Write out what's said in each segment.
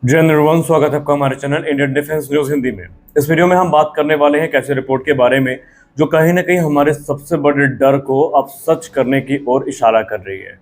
जय निर्वाण, स्वागत है आपका हमारे channel Indian defence news Hindi में। इस वीडियो में हम बात करने वाले हैं कैसे रिपोर्ट के बारे में, जो कहीं ना कहीं हमारे सबसे बड़े डर को अब सच करने की ओर इशारा कर रही है।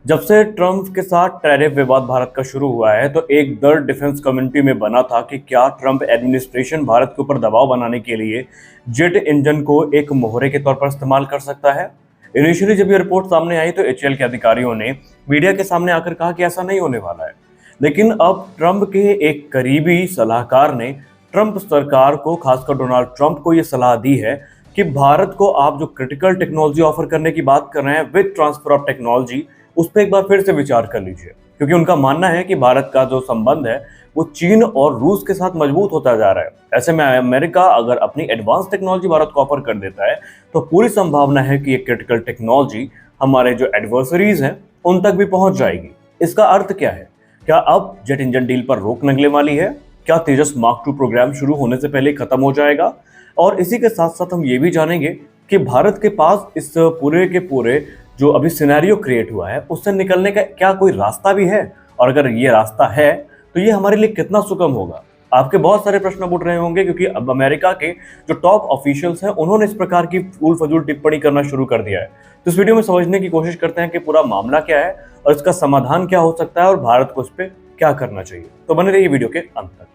जब से ट्रंप के साथ टैरिफ विवाद भारत का शुरू हुआ है, तो एक डर डिफेंस कम्युनिटी में बना था कि क्या ट्रंप एडमिनिस्ट्रेशन भारत के ऊपर दबाव बनाने के लिए जेट इंजन को एक मोहरे के तौर पर इस्तेमाल कर सकता है। इनिशियली जब ये रिपोर्ट सामने आई तो एचएएल के अधिकारियों ने मीडिया के सामने आकर कहा कि ऐसा नहीं होने वाला है, लेकिन अब ट्रंप के एक करीबी सलाहकार ने ट्रंप सरकार को, खासकर डोनाल्ड ट्रंप को, यह सलाह दी है कि भारत को आप जो क्रिटिकल टेक्नोलॉजी ऑफर करने की बात कर रहे हैं विद ट्रांसफर ऑफ टेक्नोलॉजी, उस पर एक बार फिर से विचार कर लीजिए। क्योंकि उनका मानना है कि भारत का जो संबंध है वो चीन और रूस के साथ मजबूत होता जा रहा है। ऐसे में अमेरिका अगर अपनी एडवांस टेक्नोलॉजी भारत को ऑफर कर देता है तो पूरी संभावना है कि ये क्रिटिकल टेक्नोलॉजी हमारे जो एडवर्सरीज हैं उन तक भी पहुंच जाएगी। इसका अर्थ क्या है? क्या अब जेट इंजन डील पर रोक लगने वाली है? क्या तेजस मार्क 2 प्रोग्राम शुरू होने से पहले खत्म हो जाएगा? और इसी के साथ साथ हम ये भी जानेंगे कि भारत के पास इस पूरे के पूरे जो अभी सिनेरियो क्रिएट हुआ है उससे निकलने का क्या कोई रास्ता भी है, और अगर ये रास्ता है तो ये हमारे लिए कितना सुगम होगा। आपके बहुत सारे प्रश्न उठ रहे होंगे, क्योंकि अब अमेरिका के जो टॉप ऑफिशियल्स हैं उन्होंने इस प्रकार की फूल फजूल टिप्पणी करना शुरू कर दिया है। तो इस वीडियो में समझने की कोशिश करते हैं कि पूरा मामला क्या है और इसका समाधान क्या हो सकता है और भारत को इस पर क्या करना चाहिए। तो बने रहिए वीडियो के अंत तक।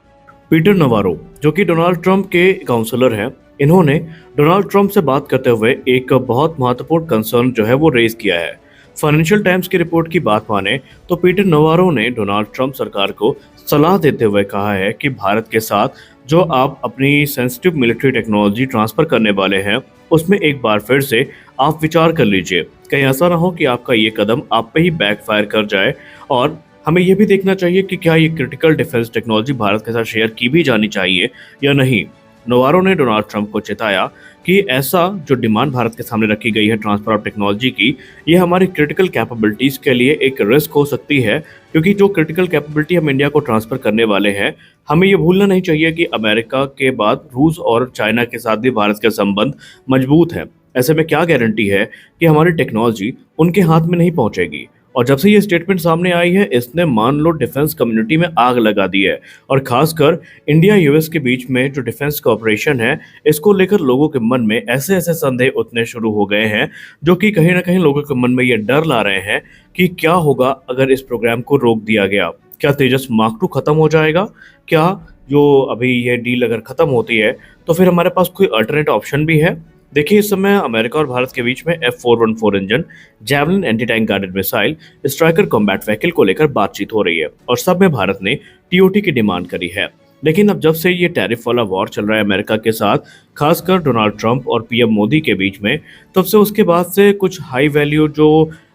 पीटर नवारो, जो कि डोनाल्ड ट्रंप के काउंसलर हैं, इन्होंने डोनाल्ड ट्रंप से बात करते हुए एक बहुत महत्वपूर्ण कंसर्न जो है वो रेज किया है। फाइनेंशियल टाइम्स की रिपोर्ट की बात माने तो पीटर नवारो ने डोनाल्ड ट्रंप सरकार को सलाह देते हुए कहा है कि भारत के साथ जो आप अपनी सेंसिटिव मिलिट्री टेक्नोलॉजी ट्रांसफर करने वाले हैं उसमें एक बार फिर से आप विचार कर लीजिए। कहीं ऐसा ना हो कि आपका ये कदम आप पे ही बैकफायर कर जाए, और हमें यह भी देखना चाहिए कि क्या ये क्रिटिकल डिफेंस टेक्नोलॉजी भारत के साथ शेयर की भी जानी चाहिए या नहीं। नवारो ने डोनाल्ड ट्रंप को चेताया कि ऐसा जो डिमांड भारत के सामने रखी गई है ट्रांसफर ऑफ टेक्नोलॉजी की, ये हमारी क्रिटिकल कैपेबिलिटीज के लिए एक रिस्क हो सकती है। क्योंकि जो क्रिटिकल कैपेबिलिटी हम इंडिया को ट्रांसफर करने वाले हैं, हमें ये भूलना नहीं चाहिए कि अमेरिका के बाद रूस और चाइना के साथ भी भारत के संबंध मजबूत हैं। ऐसे में क्या गारंटी है कि हमारी टेक्नोलॉजी उनके हाथ में नहीं पहुंचेगी। और जब से ये स्टेटमेंट सामने आई है, इसने मान लो डिफेंस कम्युनिटी में आग लगा दी है। और खासकर इंडिया यूएस के बीच में जो डिफेंस कॉपरेशन है, इसको लेकर लोगों के मन में ऐसे ऐसे संदेह उठने शुरू हो गए हैं, जो कि कहीं ना कहीं लोगों के मन में ये डर ला रहे हैं कि क्या होगा अगर इस प्रोग्राम को रोक दिया गया। क्या तेजस मार्क 2 खत्म हो जाएगा? क्या जो अभी ये डील अगर खत्म होती है तो फिर हमारे पास कोई अल्टरनेट ऑप्शन भी है? देखिए, इस समय अमेरिका और भारत के बीच में F414 engine, javelin anti tank guided missile, striker combat vehicle को लेकर बातचीत हो रही है, और सब में भारत ने टीओटी की डिमांड करी है। लेकिन अब जब से ये टैरिफ वाला वॉर चल रहा है अमेरिका के साथ, खासकर डोनाल्ड ट्रंप और पीएम मोदी के बीच में, तब से उसके बाद से कुछ हाई वैल्यू जो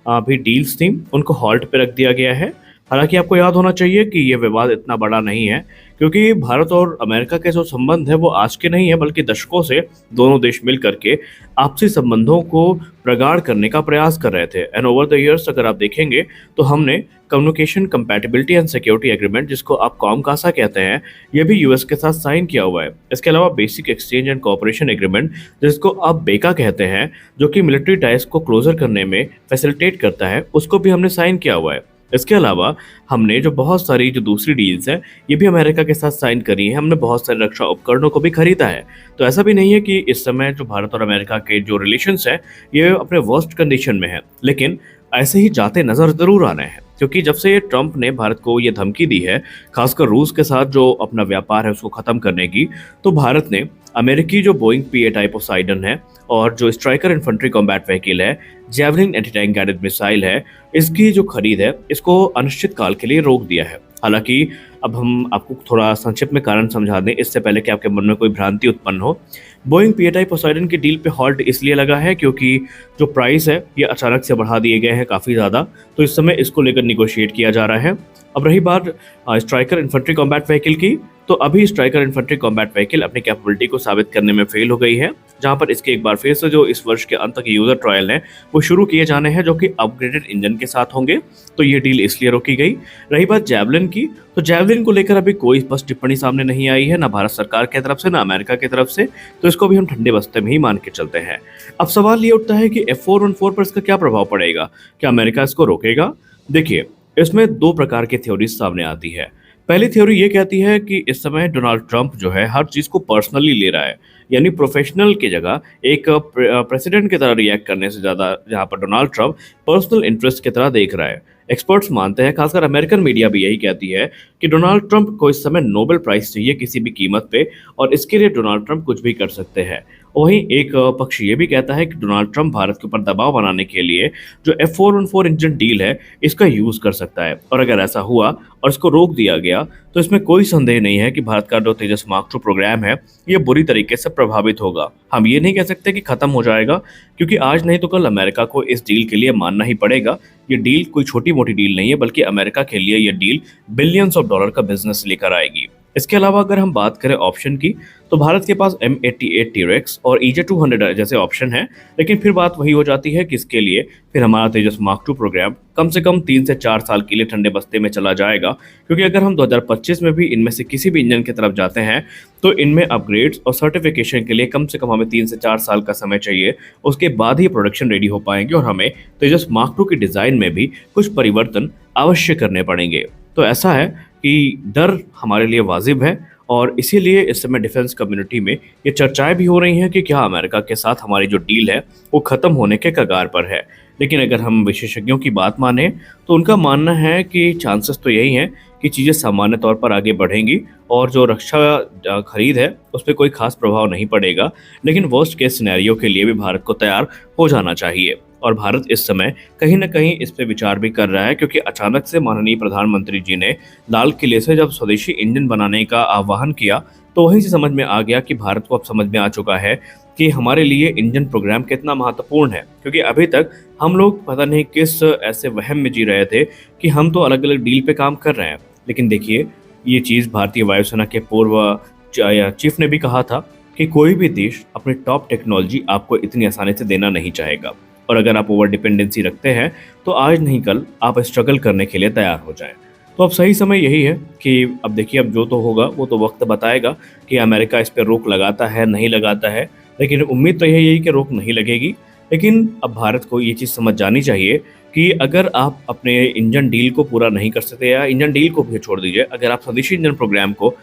अभी डील्स थी उनको हॉल्ट पे रख दिया गया है। हालांकि आपको याद होना चाहिए कि ये विवाद इतना बड़ा नहीं है, क्योंकि भारत और अमेरिका के जो संबंध है वो आज के नहीं है, बल्कि दशकों से दोनों देश मिल करके आपसी संबंधों को प्रगाढ़ करने का प्रयास कर रहे थे। एंड ओवर द इयर्स अगर आप देखेंगे तो हमने communication compatibility and security agreement, जिसको आप कॉमकासा कहते हैं, ये भी यूएस के साथ साइन किया हुआ है। इसके अलावा basic exchange and cooperation agreement, जिसको आप बेका कहते हैं, जो कि मिलिट्री टाइज को क्लोजर करने में फैसिलिटेट करता है, उसको भी हमने साइन किया हुआ है। इसके अलावा हमने जो बहुत सारी जो दूसरी डील्स हैं ये भी अमेरिका के साथ साइन करी है। हमने बहुत सारे रक्षा उपकरणों को भी खरीदा है। तो ऐसा भी नहीं है कि इस समय जो भारत और अमेरिका के जो रिलेशंस हैं ये अपने वर्स्ट कंडीशन में है, लेकिन ऐसे ही जाते नजर जरूर आ रहे हैं। क्योंकि जब से ट्रंप ने भारत को ये धमकी दी है, खासकर रूस के साथ जो अपना व्यापार है उसको खत्म करने की, तो भारत ने अमेरिकी जो बोइंग PA पोसाइडन है और जो स्ट्राइकर इन्फेंट्री कॉम्बैट व्हीकल है, javelin anti tank guided missile है, इसकी जो खरीद है इसको अनिश्चित काल के लिए रोक दिया है। हालांकि अब हम आपको थोड़ा संक्षिप्त में कारण समझा दें, इससे पहले कि आपके मन में कोई भ्रांति उत्पन्न हो। बोइंग PA पोसाइडन की डील पे हॉल्ट इसलिए लगा है क्योंकि जो प्राइस है ये अचानक से बढ़ा दिए गए हैं काफ़ी ज़्यादा, तो इस समय इसको लेकर निगोशिएट किया जा रहा है। अब रही बात स्ट्राइकर इन्फेंट्री कॉम्बैट व्हीकल की, तो अभी स्ट्राइकर इन्फेंट्री कॉम्बैट व्हीकल अपनी कैपेबिलिटी को साबित करने में फेल हो गई है, जहां पर इसके एक बार फिर से जो इस वर्ष के अंत तक यूजर ट्रायल है वो शुरू किए जाने हैं, जो कि अपग्रेडेड इंजन के साथ होंगे। तो ये डील इसलिए रोकी गई। रही बात जैवलिन की, तो जैवलिन को लेकर अभी कोई स्पष्ट टिप्पणी सामने नहीं आई है, ना भारत सरकार की तरफ से ना अमेरिका की तरफ से, तो इसको भी हम ठंडे बस्ते में ही मान के चलते हैं। अब सवाल ये उठता है कि F414 पर इसका क्या प्रभाव पड़ेगा? क्या अमेरिका इसको रोकेगा? देखिए, इसमें दो प्रकार की थ्योरीज सामने आती है। पहली थ्योरी ये कहती है कि इस समय डोनाल्ड ट्रंप जो है हर चीज़ को पर्सनली ले रहा है, यानी प्रोफेशनल की जगह एक प्रेसिडेंट की तरह रिएक्ट करने से ज़्यादा जहाँ पर डोनाल्ड ट्रंप पर्सनल इंटरेस्ट की तरह देख रहा है। एक्सपर्ट्स मानते हैं, खासकर अमेरिकन मीडिया भी यही कहती है कि डोनाल्ड ट्रंप को इस समय नोबेल प्राइज़ चाहिए किसी भी कीमत पे, और इसके लिए डोनाल्ड ट्रंप कुछ भी कर सकते हैं। वहीं एक पक्ष ये भी कहता है कि डोनाल्ड ट्रंप भारत के ऊपर दबाव बनाने के लिए जो F414 इंजन डील है इसका यूज़ कर सकता है, और अगर ऐसा हुआ और इसको रोक दिया गया तो इसमें कोई संदेह नहीं है कि भारत का जो तेजस मार्क 2 प्रोग्राम है ये बुरी तरीके से प्रभावित होगा। हम ये नहीं कह सकते कि खत्म हो जाएगा, क्योंकि आज नहीं तो कल अमेरिका को इस डील के लिए मानना ही पड़ेगा। ये डील कोई छोटी मोटी डील नहीं है, बल्कि अमेरिका के लिए ये डील बिलियंस ऑफ डॉलर का बिजनेस लेकर आएगी। इसके अलावा अगर हम बात करें ऑप्शन की, तो भारत के पास M88 T-Rex और EJ-200 जैसे ऑप्शन हैं, लेकिन फिर बात वही हो जाती है कि इसके लिए फिर हमारा तेजस मार्क 2 प्रोग्राम कम से कम 3 से 4 साल के लिए ठंडे बस्ते में चला जाएगा, क्योंकि अगर हम 2025 में भी इनमें से किसी भी इंजन की तरफ जाते हैं तो इनमें अपग्रेड्स और सर्टिफिकेशन के लिए कम से कम हमें 3 से 4 साल का समय चाहिए। उसके बाद ही प्रोडक्शन रेडी हो पाएंगे और हमें तेजस मार्क 2 की डिज़ाइन में भी कुछ परिवर्तन अवश्य करने पड़ेंगे। तो ऐसा है कि डर हमारे लिए वाजिब है, और इसीलिए इस समय डिफेंस कम्युनिटी में ये चर्चाएं भी हो रही हैं कि क्या अमेरिका के साथ हमारी जो डील है वो ख़त्म होने के कगार पर है। लेकिन अगर हम विशेषज्ञों की बात माने तो उनका मानना है कि चांसेस तो यही हैं कि चीज़ें सामान्य तौर पर आगे बढ़ेंगी और जो रक्षा खरीद है उस पर कोई खास प्रभाव नहीं पड़ेगा। लेकिन वर्स्ट केस सिनेरियो के लिए भी भारत को तैयार हो जाना चाहिए, और भारत इस समय कहीं ना कहीं इस पे विचार भी कर रहा है, क्योंकि अचानक से माननीय प्रधानमंत्री जी ने लाल किले से जब स्वदेशी इंजन बनाने का आह्वान किया तो वहीं से समझ में आ गया कि भारत को अब समझ में आ चुका है कि हमारे लिए इंजन प्रोग्राम कितना महत्वपूर्ण है। क्योंकि अभी तक हम लोग पता नहीं किस ऐसे वहम में जी रहे थे कि हम तो अलग अलग डील पे काम कर रहे हैं, लेकिन देखिए ये चीज़ भारतीय वायुसेना के पूर्व चीफ ने भी कहा था कि कोई भी देश अपनी टॉप टेक्नोलॉजी आपको इतनी आसानी से देना नहीं चाहेगा, और अगर आप ओवर डिपेंडेंसी रखते हैं तो आज नहीं कल आप स्ट्रगल करने के लिए तैयार हो जाएं। तो अब सही समय यही है कि अब देखिए, अब जो तो होगा वो तो वक्त बताएगा कि अमेरिका इस पर रोक लगाता है नहीं लगाता है, लेकिन उम्मीद तो यही है कि रोक नहीं लगेगी। लेकिन अब भारत को ये चीज़ समझ जानी चाहिए कि अगर आप अपने इंजन डील को पूरा नहीं कर सकते, या इंजन डील को भी छोड़ दीजिए, अगर आप स्वदेशी इंजन प्रोग्राम को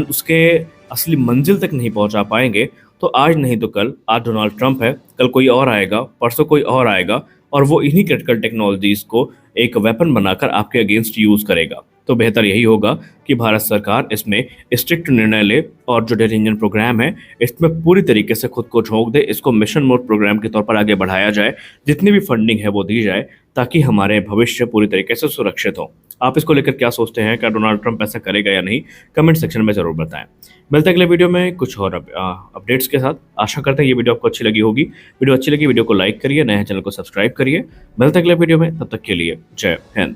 उसके असली मंजिल तक नहीं पहुंचा पाएंगे तो आज नहीं तो कल, आज डोनाल्ड ट्रंप है, कल कोई और आएगा, परसों कोई और आएगा, और वो इन्हीं क्रिटिकल टेक्नोलॉजीज को एक वेपन बनाकर आपके अगेंस्ट यूज़ करेगा। तो बेहतर यही होगा कि भारत सरकार इसमें स्ट्रिक्ट निर्णय ले और जो जेट इंजन प्रोग्राम है इसमें पूरी तरीके से खुद को झोंक दे, इसको मिशन मोड प्रोग्राम के तौर पर आगे बढ़ाया जाए, जितनी भी फंडिंग है वो दी जाए, ताकि हमारे भविष्य पूरी तरीके से सुरक्षित हो। आप इसको लेकर क्या सोचते हैं? क्या डोनाल्ड ट्रंप ऐसा करेगा या नहीं? कमेंट सेक्शन में ज़रूर बताएं। मिलते हैं अगले वीडियो में कुछ और अपडेट्स के साथ। आशा करते हैं ये वीडियो आपको अच्छी लगी होगी। वीडियो अच्छी लगी वीडियो को लाइक करिए, नए चैनल को सब्सक्राइब करिए। मिलते हैं अगले वीडियो में, तब तक के लिए जय हिंद।